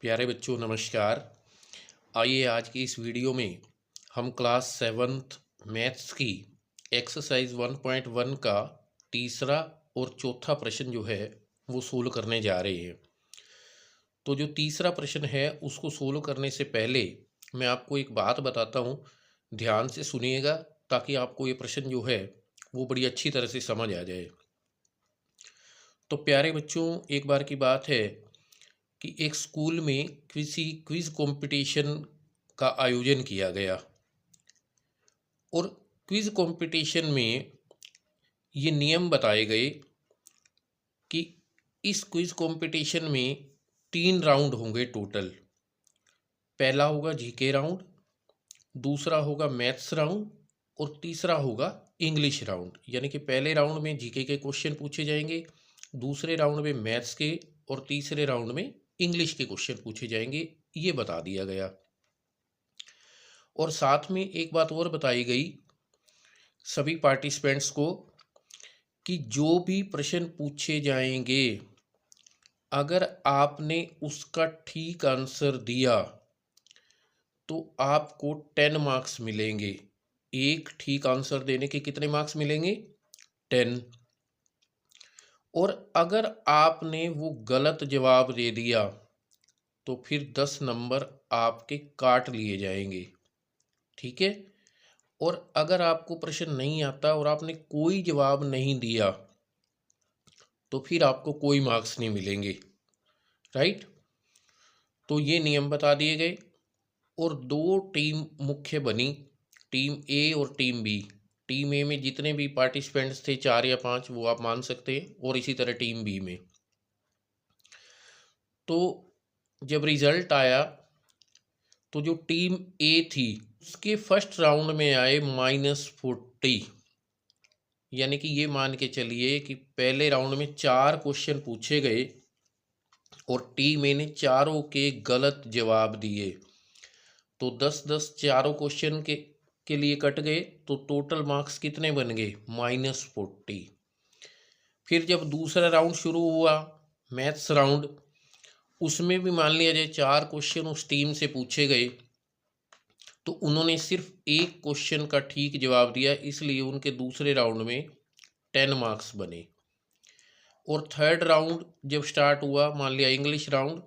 प्यारे बच्चों नमस्कार। आइए आज की इस वीडियो में हम क्लास 7th मैथ्स की एक्सरसाइज 1.1 का तीसरा और चौथा प्रश्न जो है वो सोल्व करने जा रहे हैं। तो जो तीसरा प्रश्न है उसको सोल्व करने से पहले मैं आपको एक बात बताता हूँ, ध्यान से सुनिएगा ताकि आपको ये प्रश्न जो है वो बड़ी अच्छी तरह से समझ आ जाए। तो प्यारे बच्चों, एक बार की बात है कि एक स्कूल में किसी क्विज कंपटीशन का आयोजन किया गया और क्विज कंपटीशन में ये नियम बताए गए कि इस क्विज कंपटीशन में 3 राउंड होंगे टोटल। पहला होगा जीके राउंड, दूसरा होगा मैथ्स राउंड और तीसरा होगा इंग्लिश राउंड। यानी कि पहले राउंड में जीके के क्वेश्चन पूछे जाएंगे, दूसरे राउंड में मैथ्स के और तीसरे राउंड में इंग्लिश के क्वेश्चन पूछे जाएंगे, ये बता दिया गया। और साथ में एक बात और बताई गई सभी पार्टिसिपेंट्स को कि जो भी प्रश्न पूछे जाएंगे अगर आपने उसका ठीक आंसर दिया तो आपको 10 मार्क्स मिलेंगे। एक ठीक आंसर देने के कितने मार्क्स मिलेंगे? 10। और अगर आपने वो गलत जवाब दे दिया तो फिर 10 नंबर आपके काट लिए जाएंगे। ठीक है। और अगर आपको प्रश्न नहीं आता और आपने कोई जवाब नहीं दिया तो फिर आपको कोई मार्क्स नहीं मिलेंगे। राइट। तो ये नियम बता दिए गए और दो टीम मुख्य बनी, टीम ए और टीम बी। टीम ए में जितने भी पार्टिसिपेंट्स थे 4 या 5 वो आप मान सकते हैं, और इसी तरह टीम बी में। तो जब रिजल्ट आया तो जो टीम ए थी उसके फर्स्ट राउंड में आए -40। यानी कि ये मान के चलिए कि पहले राउंड में 4 क्वेश्चन पूछे गए और टीम ए ने चारों के गलत जवाब दिए। तो 10-10 चारों क्वेश्चन के लिए कट गए, तो टोटल मार्क्स कितने बन गए? -40। फिर जब दूसरा राउंड शुरू हुआ मैथ्स राउंड, उसमें भी मान लिया जाए 4 क्वेश्चन उस टीम से पूछे गए तो उन्होंने सिर्फ एक क्वेश्चन का ठीक जवाब दिया, इसलिए उनके दूसरे राउंड में 10 मार्क्स बने। और थर्ड राउंड जब स्टार्ट हुआ, मान लिया इंग्लिश राउंड,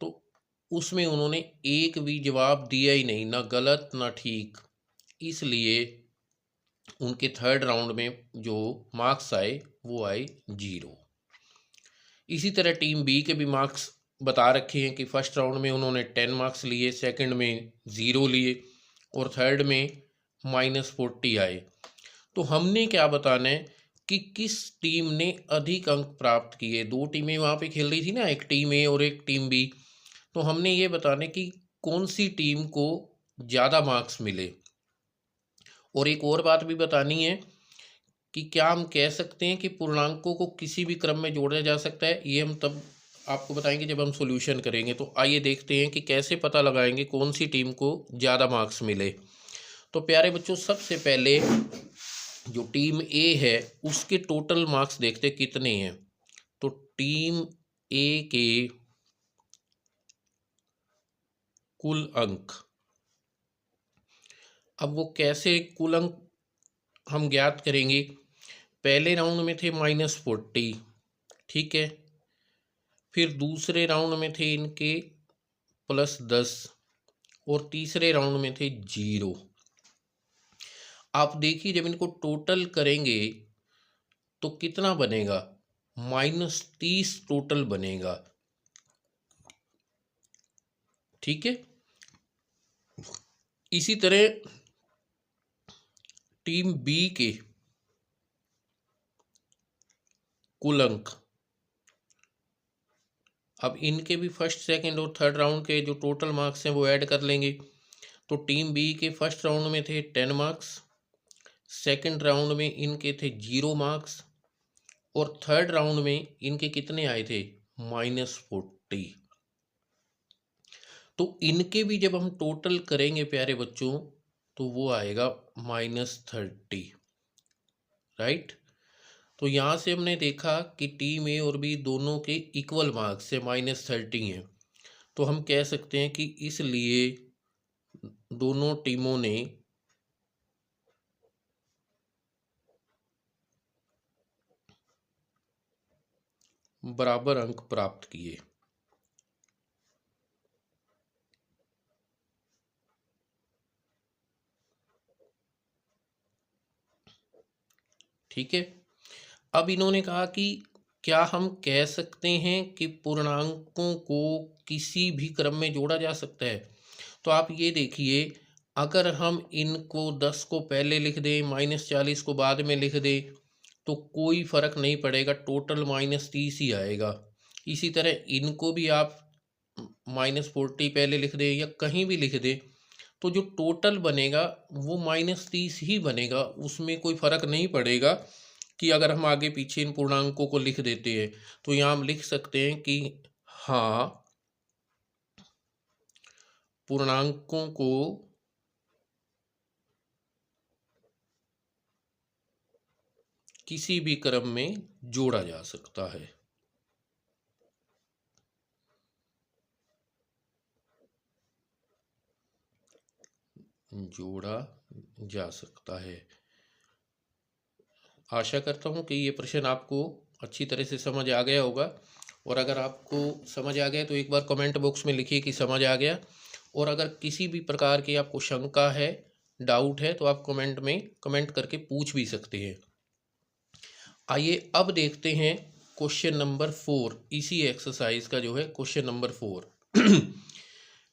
तो उसमें उन्होंने एक भी जवाब दिया ही नहीं, ना गलत ना ठीक, इसलिए उनके थर्ड राउंड में जो मार्क्स आए वो आए 0। इसी तरह टीम बी के भी मार्क्स बता रखे हैं कि फर्स्ट राउंड में उन्होंने 10 मार्क्स लिए, सेकंड में 0 लिए और थर्ड में -40 आए। तो हमने क्या बताना है कि किस टीम ने अधिक अंक प्राप्त किए। दो टीमें वहाँ पे खेल रही थी ना, एक टीम ए और एक टीम बी। तो हमने ये बताना है कि कौन सी टीम को ज़्यादा मार्क्स मिले। और एक और बात भी बतानी है कि क्या हम कह सकते हैं कि पूर्णांकों को किसी भी क्रम में जोड़ा जा सकता है। ये हम तब आपको बताएंगे जब हम सॉल्यूशन करेंगे। तो आइए देखते हैं कि कैसे पता लगाएंगे कौन सी टीम को ज़्यादा मार्क्स मिले। तो प्यारे बच्चों, सबसे पहले जो टीम ए है उसके टोटल मार्क्स देखते कितने हैं। तो टीम ए के कुल अंक, अब वो कैसे कुल अंक हम ज्ञात करेंगे। पहले राउंड में थे -40, ठीक है। फिर दूसरे राउंड में थे इनके +10 और तीसरे राउंड में थे 0। आप देखिए जब इनको टोटल करेंगे तो कितना बनेगा? -30 टोटल बनेगा। ठीक है। इसी तरह टीम बी के कुल अंक, अब इनके भी फर्स्ट सेकंड और थर्ड राउंड के जो टोटल मार्क्स हैं वो ऐड कर लेंगे। तो टीम बी के फर्स्ट राउंड में थे 10 मार्क्स, सेकंड राउंड में इनके थे 0 मार्क्स और थर्ड राउंड में इनके कितने आए थे? -40। तो इनके भी जब हम टोटल करेंगे प्यारे बच्चों तो वो आएगा -30। राइट। तो यहाँ से हमने देखा कि टीम ए और बी दोनों के इक्वल मार्क्स से -30 हैं। तो हम कह सकते हैं कि इसलिए दोनों टीमों ने बराबर अंक प्राप्त किए। ठीक है। अब इन्होंने कहा कि क्या हम कह सकते हैं कि पूर्णांकों को किसी भी क्रम में जोड़ा जा सकता है। तो आप ये देखिए, अगर हम इनको 10 को पहले लिख दें, -40 को बाद में लिख दें, तो कोई फर्क नहीं पड़ेगा, टोटल -30 ही आएगा। इसी तरह इनको भी आप -40 पहले लिख दें या कहीं भी लिख दें, तो जो टोटल बनेगा वो -30 ही बनेगा, उसमें कोई फर्क नहीं पड़ेगा कि अगर हम आगे पीछे इन पूर्णांकों को लिख देते हैं। तो यहाँ हम लिख सकते हैं कि हाँ, पूर्णांकों को किसी भी क्रम में जोड़ा जा सकता है। जोड़ा जा सकता है। आशा करता हूँ कि ये प्रश्न आपको अच्छी तरह से समझ आ गया होगा, और अगर आपको समझ आ गया तो एक बार कमेंट बॉक्स में लिखिए कि समझ आ गया, और अगर किसी भी प्रकार की आपको शंका है, डाउट है, तो आप कमेंट में कमेंट करके पूछ भी सकते हैं। आइए अब देखते हैं क्वेश्चन नंबर 4, इसी एक्सरसाइज का जो है क्वेश्चन नंबर 4।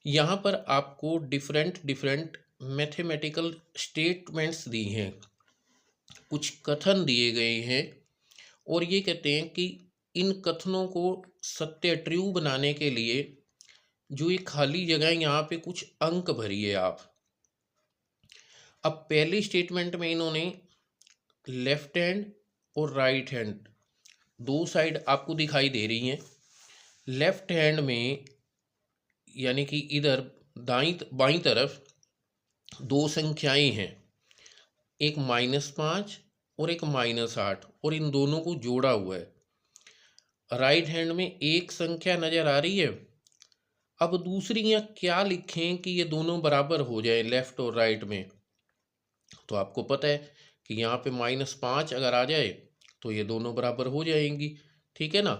यहाँ पर आपको डिफरेंट मैथमेटिकल स्टेटमेंट्स दी हैं, कुछ कथन दिए गए हैं, और ये कहते हैं कि इन कथनों को सत्य ट्रू बनाने के लिए जो ये खाली जगह है यहाँ पे कुछ अंक भरिए आप। अब पहले स्टेटमेंट में इन्होंने लेफ्ट हैंड और राइट हैंड दो साइड आपको दिखाई दे रही हैं। लेफ्ट हैंड में यानी कि इधर बाईं तरफ दो संख्याएं हैं, एक -5 और एक -8, और इन दोनों को जोड़ा हुआ है। राइट हैंड में एक संख्या नजर आ रही है। अब दूसरी यहाँ क्या लिखें कि ये दोनों बराबर हो जाए लेफ्ट और राइट में। तो आपको पता है कि यहाँ पे -5 अगर आ जाए तो ये दोनों बराबर हो जाएंगी, ठीक है ना।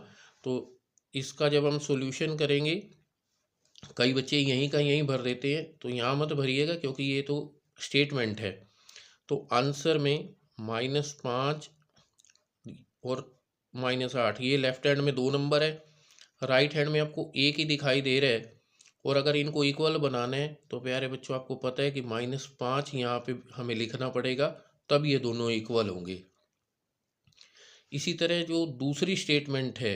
तो इसका जब हम सॉल्यूशन करेंगे, कई बच्चे यहीं का यहीं भर देते हैं, तो यहाँ मत भरिएगा क्योंकि ये तो स्टेटमेंट है। तो आंसर में -5 और -8, ये लेफ्ट हैंड में 2 नंबर है, राइट हैंड में आपको एक ही दिखाई दे रहा है। और अगर इनको इक्वल बनाना है तो प्यारे बच्चों आपको पता है कि -5 यहाँ पे हमें लिखना पड़ेगा, तब ये दोनों इक्वल होंगे। इसी तरह जो दूसरी स्टेटमेंट है,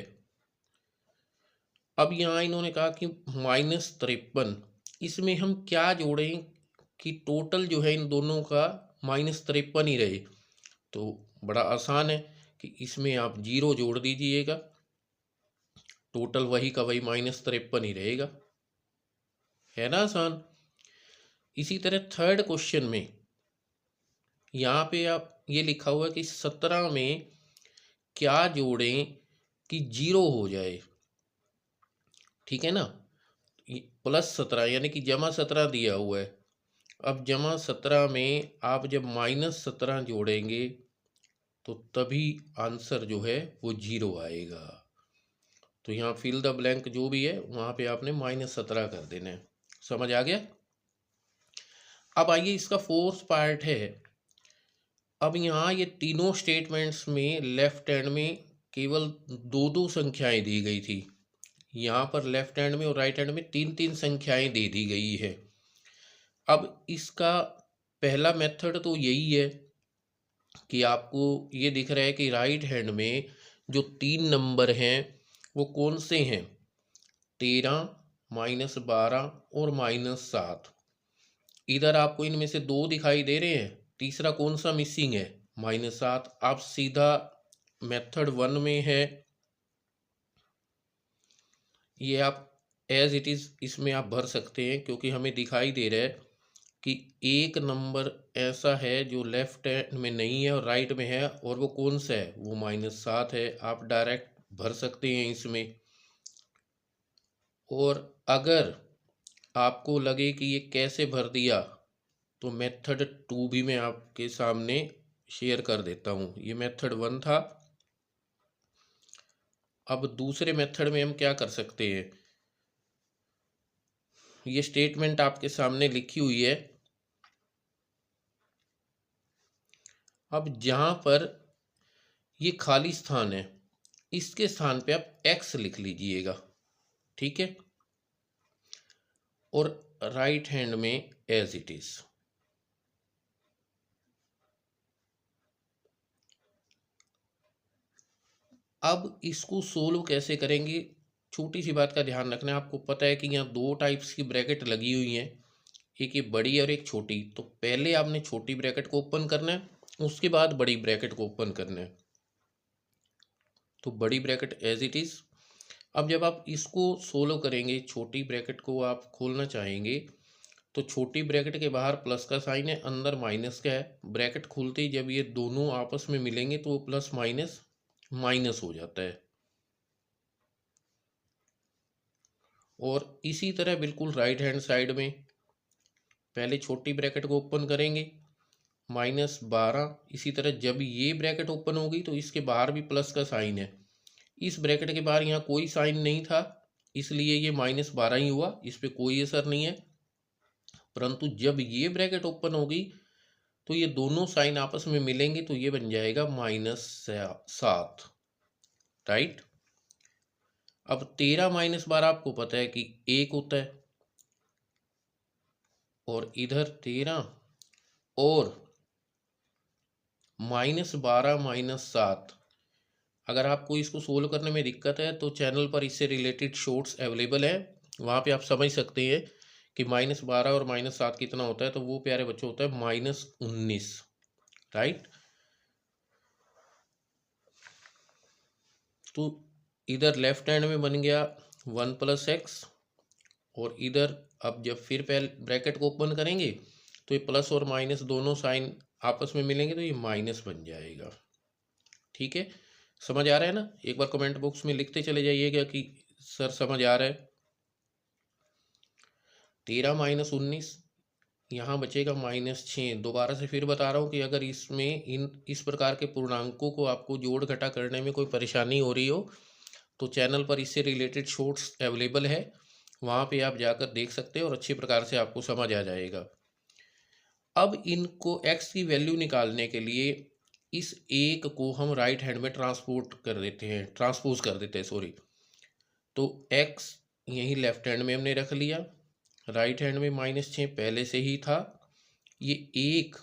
अब यहाँ इन्होंने कहा कि -53, इसमें हम क्या जोड़ें कि टोटल जो है इन दोनों का -53 ही रहे। तो बड़ा आसान है कि इसमें आप 0 जोड़ दीजिएगा, टोटल वही का वही -53 ही रहेगा, है ना आसान। इसी तरह थर्ड क्वेश्चन में यहाँ पे आप ये लिखा हुआ है कि 17 में क्या जोड़ें कि 0 हो जाए, ठीक है ना। +17 यानी कि -17 दिया हुआ है। अब -17 में आप जब -17 जोड़ेंगे तो तभी आंसर जो है वो 0 आएगा। तो यहाँ फिल द ब्लैंक जो भी है वहाँ पे आपने -17 कर देना है। समझ आ गया। अब आइए इसका फोर्थ पार्ट है। अब यहाँ ये तीनों स्टेटमेंट्स में लेफ्ट हैंड में केवल 2 संख्याएं दी गई थी, यहाँ पर लेफ्ट हैंड में और राइट हैंड में 3 संख्याएं दे दी गई है। अब इसका पहला मेथड तो यही है कि आपको ये दिख रहा है कि राइट हैंड में जो 3 नंबर हैं वो कौन से हैं, 13, -12 और -7। इधर आपको इनमें से 2 दिखाई दे रहे हैं, तीसरा कौन सा मिसिंग है, -7। आप सीधा मेथड 1 में है, ये आप एज इट इज़ इसमें आप भर सकते हैं, क्योंकि हमें दिखाई दे रहा है कि एक नंबर ऐसा है जो लेफ्ट हैंड में नहीं है और राइट में है, और वो कौन सा है, वो -7 है। आप डायरेक्ट भर सकते हैं इसमें। और अगर आपको लगे कि ये कैसे भर दिया तो मेथड 2 भी मैं आपके सामने शेयर कर देता हूँ। ये मेथड 1 था। अब दूसरे मेथड में हम क्या कर सकते हैं, ये स्टेटमेंट आपके सामने लिखी हुई है। अब जहाँ पर ये खाली स्थान है इसके स्थान पे आप x लिख लीजिएगा, ठीक है, और राइट हैंड में एज इट इज। अब इसको सोल्व कैसे करेंगे, छोटी सी बात का ध्यान रखना है। आपको पता है कि यहाँ दो टाइप्स की ब्रैकेट लगी हुई हैं, एक ये बड़ी और एक छोटी। तो पहले आपने छोटी ब्रैकेट को ओपन करना है, उसके बाद बड़ी ब्रैकेट को ओपन करना है। तो बड़ी ब्रैकेट एज इट इज। अब जब आप इसको सोल्व करेंगे, छोटी ब्रैकेट को आप खोलना चाहेंगे तो छोटी ब्रैकेट के बाहर प्लस का साइन है, अंदर माइनस का है। ब्रैकेट खुलते ही जब ये दोनों आपस में मिलेंगे तो वो प्लस माइनस माइनस हो जाता है। और इसी तरह बिल्कुल राइट हैंड साइड में पहले छोटी ब्रैकेट को ओपन करेंगे, -12। इसी तरह जब ये ब्रैकेट ओपन होगी तो इसके बाहर भी प्लस का साइन है। इस ब्रैकेट के बाहर यहाँ कोई साइन नहीं था इसलिए ये -12 ही हुआ, इस पर कोई असर नहीं है। परंतु जब ये ब्रैकेट ओपन होगी तो ये दोनों साइन आपस में मिलेंगे तो ये बन जाएगा -7, राइट। अब 13 -12 आपको पता है कि 1 होता है, और इधर 13 और -12 -7। अगर आपको इसको सोल्व करने में दिक्कत है तो चैनल पर इससे रिलेटेड शॉर्ट्स अवेलेबल है, वहाँ पे आप समझ सकते हैं कि -12 और -7 कितना होता है। तो वो प्यारे बच्चों होता है -19, राइट। तो इधर लेफ्ट हैंड में बन गया 1 + x, और इधर अब जब फिर पहले ब्रैकेट को ओपन करेंगे तो ये प्लस और माइनस दोनों साइन आपस में मिलेंगे तो ये माइनस बन जाएगा, ठीक है। समझ आ रहा है ना? एक बार कमेंट बॉक्स में लिखते चले जाइएगा कि सर समझ आ रहा है। 13 - 19, यहाँ बचेगा -6। दोबारा से फिर बता रहा हूँ कि अगर इसमें इस प्रकार के पूर्णांकों को आपको जोड़ घटा करने में कोई परेशानी हो रही हो तो चैनल पर इससे रिलेटेड शॉर्ट्स अवेलेबल है, वहाँ पे आप जाकर देख सकते हैं और अच्छी प्रकार से आपको समझ आ जाएगा। अब इनको x की वैल्यू निकालने के लिए इस एक को हम राइट हैंड में ट्रांसपोज कर देते हैं, सॉरी। तो x यही लेफ्ट हैंड में हमने रख लिया, राइट हैंड में -6 पहले से ही था। ये एक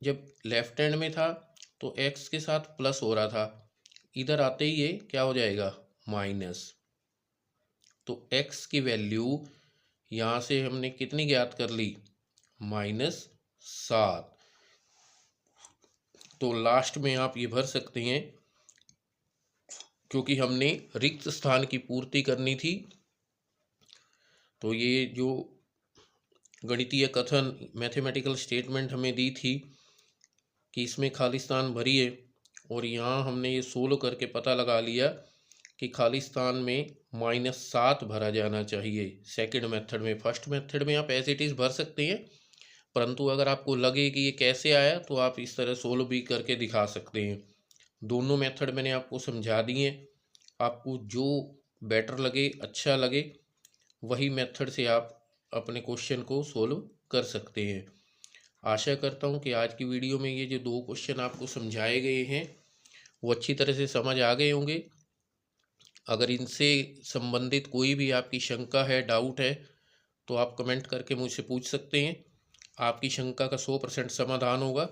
जब लेफ्ट हैंड में था तो x के साथ प्लस हो रहा था, इधर आते ही ये क्या हो जाएगा, माइनस। तो x की वैल्यू यहाँ से हमने कितनी ज्ञात कर ली, -7। तो लास्ट में आप ये भर सकते हैं, क्योंकि हमने रिक्त स्थान की पूर्ति करनी थी। तो ये जो गणितीय कथन मैथमेटिकल स्टेटमेंट हमें दी थी कि इसमें खाली स्थान भरिए, और यहाँ हमने ये सोल्व करके पता लगा लिया कि खाली स्थान में -7 भरा जाना चाहिए सेकंड मेथड में। फर्स्ट मेथड में आप एज इट इज़ भर सकते हैं, परंतु अगर आपको लगे कि ये कैसे आया तो आप इस तरह सोल्व भी करके दिखा सकते हैं। दोनों मेथड मैंने आपको समझा दिए, आपको जो बेटर लगे, अच्छा लगे, वही मेथड से आप अपने क्वेश्चन को सोल्व कर सकते हैं। आशा करता हूँ कि आज की वीडियो में ये जो 2 क्वेश्चन आपको समझाए गए हैं वो अच्छी तरह से समझ आ गए होंगे। अगर इनसे संबंधित कोई भी आपकी शंका है, डाउट है, तो आप कमेंट करके मुझसे पूछ सकते हैं। आपकी शंका का 100% समाधान होगा।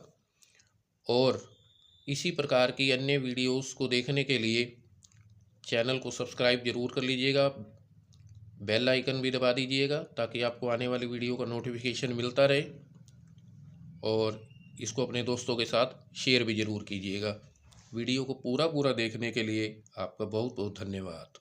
और इसी प्रकार की अन्य वीडियोस को देखने के लिए चैनल को सब्सक्राइब जरूर कर लीजिएगा, बेल आइकन भी दबा दीजिएगा ताकि आपको आने वाली वीडियो का नोटिफिकेशन मिलता रहे, और इसको अपने दोस्तों के साथ शेयर भी ज़रूर कीजिएगा। वीडियो को पूरा देखने के लिए आपका बहुत बहुत धन्यवाद।